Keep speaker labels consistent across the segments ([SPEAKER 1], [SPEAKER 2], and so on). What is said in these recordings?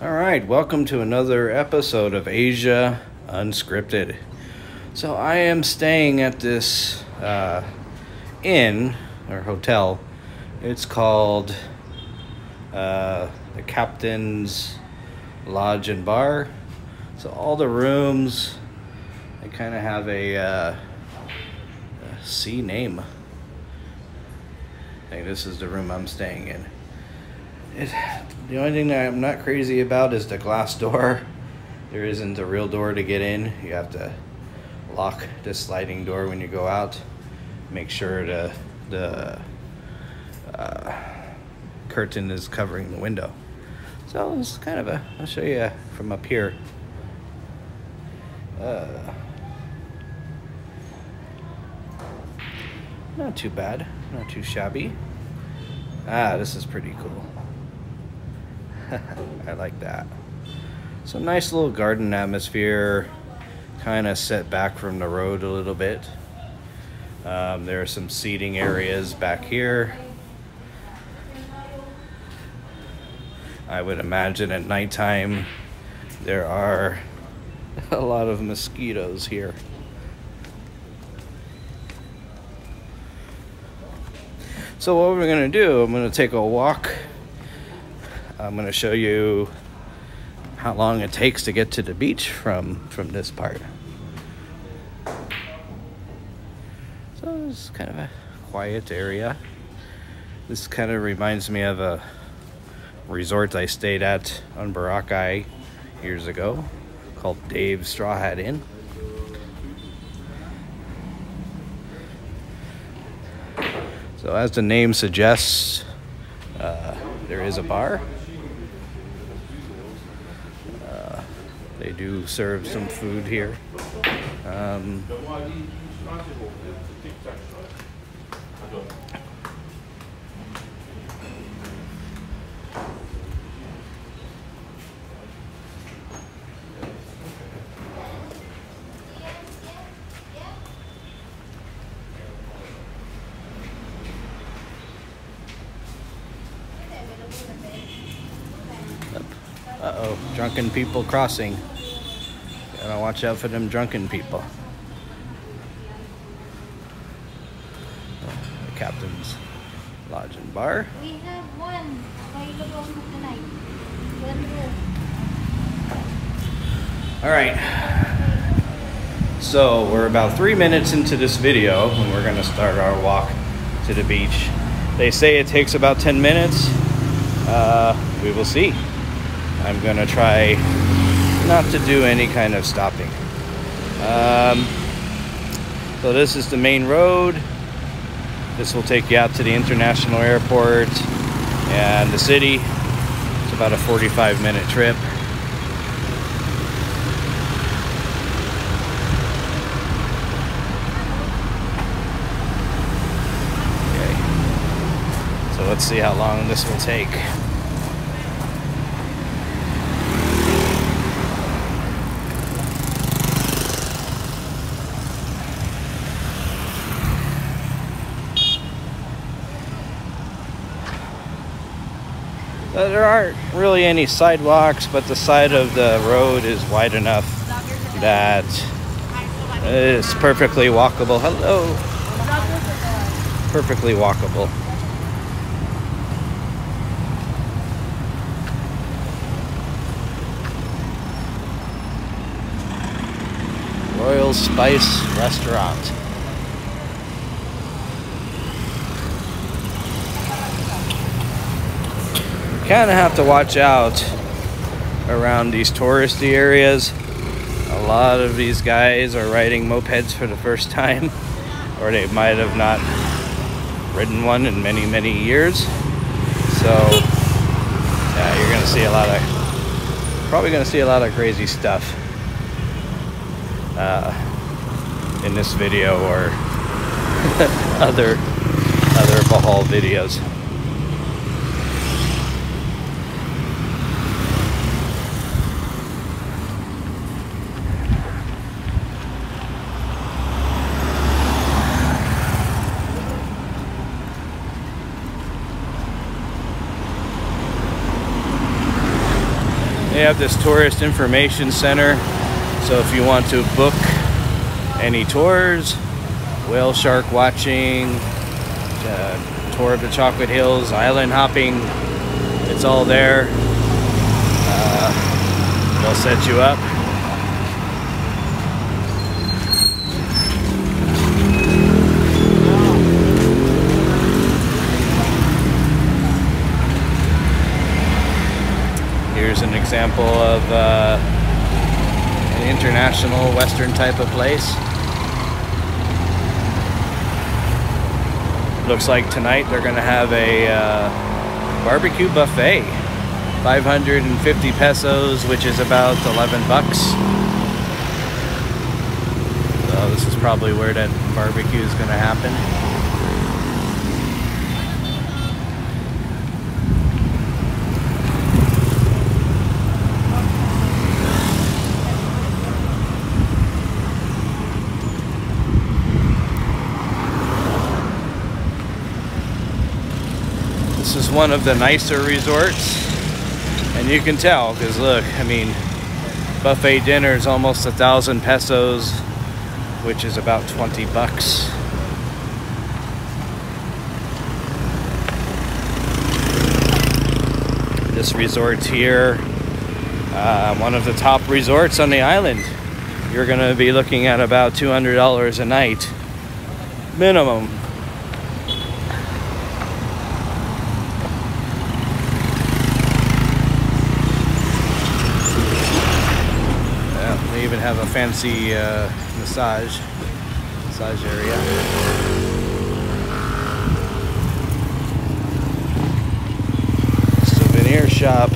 [SPEAKER 1] All right, welcome to another episode of Asia Unscripted. So I am staying at this inn or hotel. It's called the Captain's Lodge and Bar. So all the rooms, they kind of have a C name. I think this is the room I'm staying in. The only thing that I'm not crazy about is the glass door. There isn't a real door to get in. You have to lock the sliding door when you go out. Make sure the curtain is covering the window. So it's kind of I'll show you from up here. Not too bad, not too shabby. This is pretty cool. I like that. So nice little garden atmosphere, kind of set back from the road a little bit. There are some seating areas back here. I would imagine at nighttime there are a lot of mosquitoes here. So what we're gonna do, I'm gonna take a walk. I'm gonna show you how long it takes to get to the beach from this part. So it's kind of a quiet area. This kind of reminds me of a resort I stayed at on Boracay years ago called Dave's Straw Hat Inn. So as the name suggests, there is a bar. They do serve some food here. Uh-oh, drunken people crossing. Gotta watch out for them drunken people. The Captain's Lodge and Bar.
[SPEAKER 2] We have one available for tonight. One room.
[SPEAKER 1] All right. So we're about 3 minutes into this video when we're gonna start our walk to the beach. They say it takes about 10 minutes. We will see. I'm gonna try not to do any kind of stopping. So this is the main road. This will take you out to the international airport and the city. It's about a 45-minute trip. Okay. So let's see how long this will take. There aren't really any sidewalks, but the side of the road is wide enough that it's perfectly walkable. Hello. Perfectly walkable. Royal Spice Restaurant. Kind of have to watch out around these touristy areas. A lot of these guys are riding mopeds for the first time, or they might have not ridden one in many, many years. So yeah, you're gonna see probably gonna see a lot of crazy stuff in this video or other Bohol videos. They have this tourist information center. So if you want to book any tours, whale shark watching, tour of the Chocolate Hills, island hopping, it's all there. They'll set you up. Here's an example of an international Western type of place. Looks like tonight they're gonna have a barbecue buffet. 550 pesos, which is about 11 bucks. So this is probably where that barbecue is gonna happen. This is one of the nicer resorts, and you can tell because look, I mean, buffet dinner is almost 1,000 pesos, which is about 20 bucks. This resort's here, one of the top resorts on the island. You're gonna be looking at about $200 a night minimum. They even have a fancy massage area. Souvenir shop.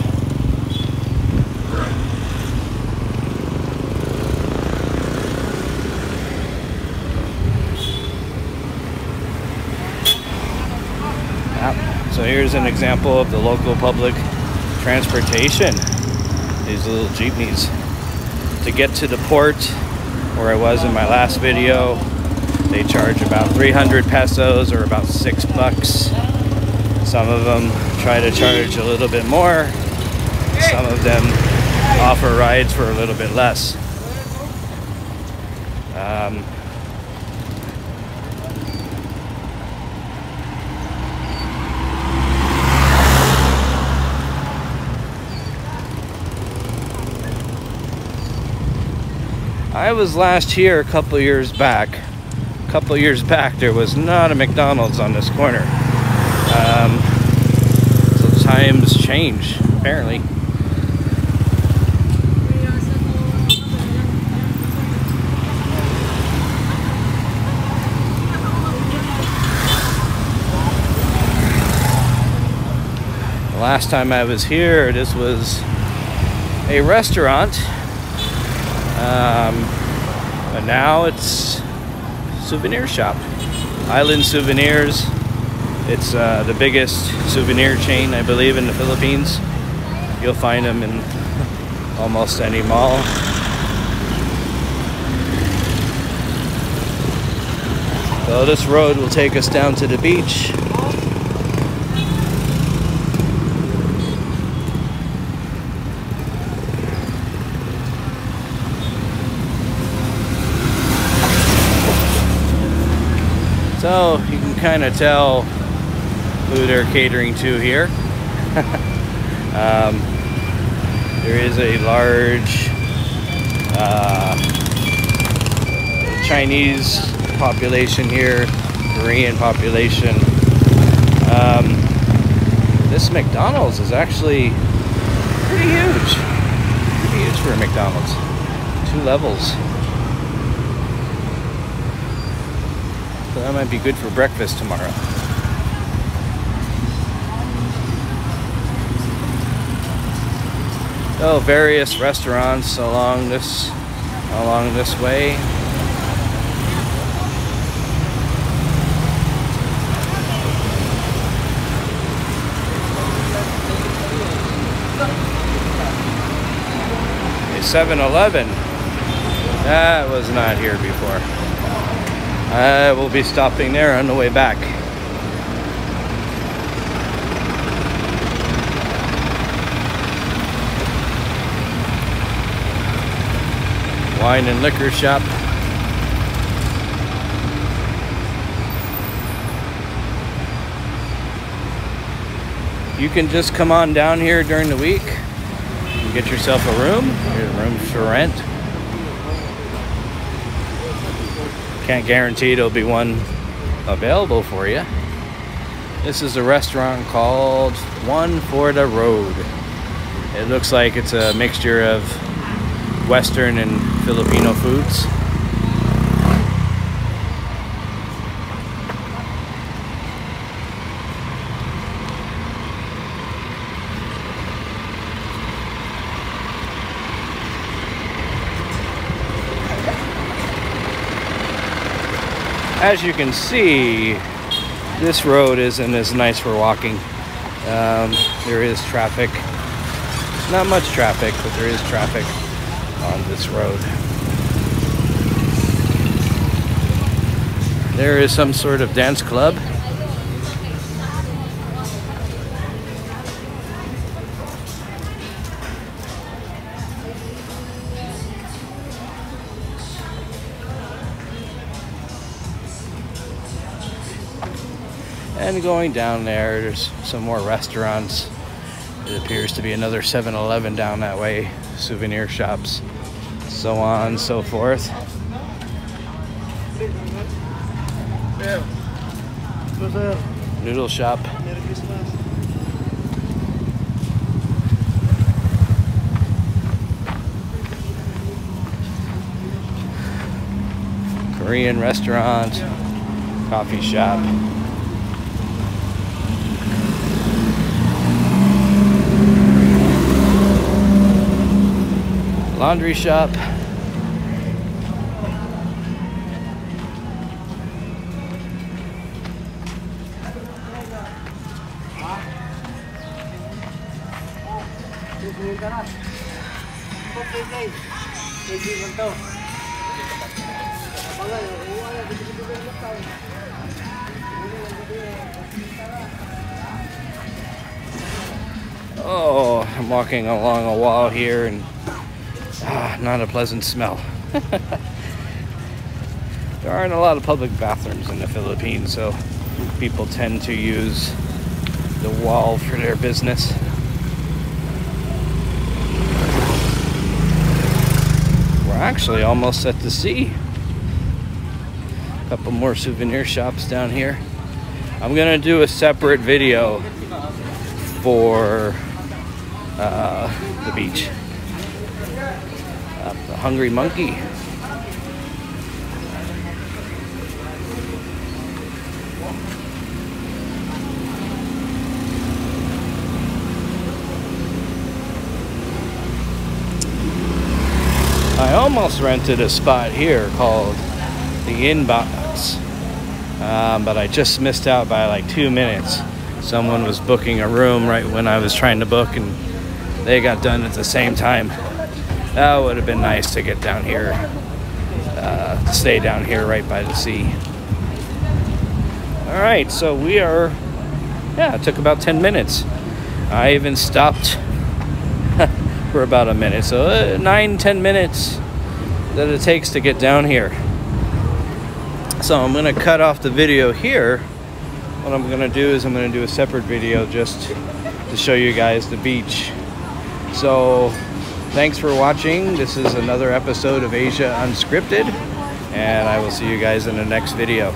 [SPEAKER 1] So here's an example of the local public transportation. These little jeepneys. To get to the port where I was in my last video, they charge about 300 pesos or about 6 bucks. Some of them try to charge a little bit more. Some of them offer rides for a little bit less. I was last here a couple years back. A couple years back, there was not a McDonald's on this corner. So times change, apparently. The last time I was here, this was a restaurant. But now it's souvenir shop. Island Souvenirs. It's the biggest souvenir chain, I believe, in the Philippines. You'll find them in almost any mall. So this road will take us down to the beach. So you can kind of tell who they're catering to here. There is a large Chinese population here, Korean population. This McDonald's is actually pretty huge. Pretty huge for a McDonald's. 2 levels. So that might be good for breakfast tomorrow. Oh, various restaurants along this way. A 7-Eleven. That was not here before. I will be stopping there on the way back. wine and liquor shop. You can just come on down here during the week and get yourself a room. Your room's for rent. Can't guarantee there'll be one available for you. This is a restaurant called One for the Road. It looks like it's a mixture of Western and Filipino foods. As you can see, this road isn't as nice for walking. There is traffic. Not much traffic, but there is traffic on this road. There is some sort of dance club. And going down there, there's some more restaurants. It appears to be another 7-Eleven down that way, souvenir shops, so on and so forth. Noodle shop. Korean restaurant, coffee shop. Laundry shop. Oh, I'm walking along a wall here and not a pleasant smell. There aren't a lot of public bathrooms in the Philippines, so people tend to use the wall for their business. We're actually almost at the sea. A couple more souvenir shops down here. I'm gonna do a separate video for the beach. The Hungry Monkey. I almost rented a spot here called the Inbox, but I just missed out by like 2 minutes. Someone was booking a room right when I was trying to book, and they got done at the same time. That would have been nice to get down here, stay down here right by the sea. All right, so we are, it took about 10 minutes. I even stopped for about a minute. So 9-10 minutes that it takes to get down here. So I'm gonna cut off the video here. What I'm gonna do is I'm gonna do a separate video just to show you guys the beach. So thanks for watching. This is another episode of Asia Unscripted, and I will see you guys in the next video.